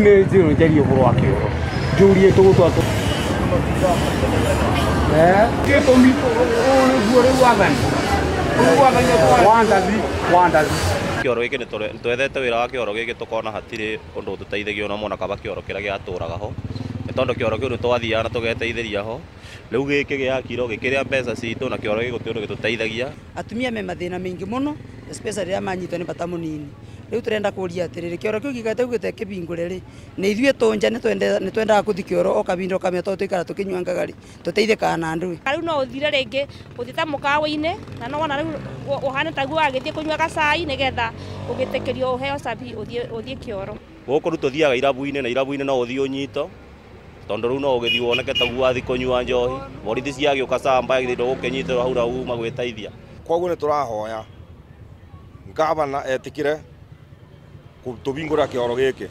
nä njä njerie å hå ro wa kä oro njå rie tå gå twa gä tå mi nä guo rä u wathani Kioro giki nä twethete wä ra wa kioro giki tukona hatirä å ndå tå teithagio ona mona kaba kioro kä rä a gä atå raga ho nä tondå kioro kä u nä twathiaga na tå geteithäria ho rä u gä kä gä akirwo gä kä rä a mbeca citå na kioro gä gå tä å ndå gä tå teithagia atumia me mathina maingi muno especially ya manyitwo ni bata munini riu turenda kuria atiriri kioro kiu gigate gugite kibingure ri ni ithuĩ tũnja ni twendaga kuthi kioro o kabindo kamwe to tuikara tukinyua ngagari tuteithĩkaga na andũ riu no uthire ringi uthita mukawa-ini na no wona riu uhana taguo agithie kunyua gacai nigetha ugitikirio uheo cabi uthie kioro gũkũ rĩu tũthiaga irabu-inĩ na irabu-inĩ no ũthiĩ ũnyitwo tondũ rĩu no ũgĩthiĩ woneke taguo wathi kũnyua njohi borithi ciagĩũka camba agĩthĩndwo gũkĩnyitĩrwo hau rau magwĩteithia koguo nĩ tũrahoya ngavana etĩkĩre gũtũbingũra kĩoro gĩkĩ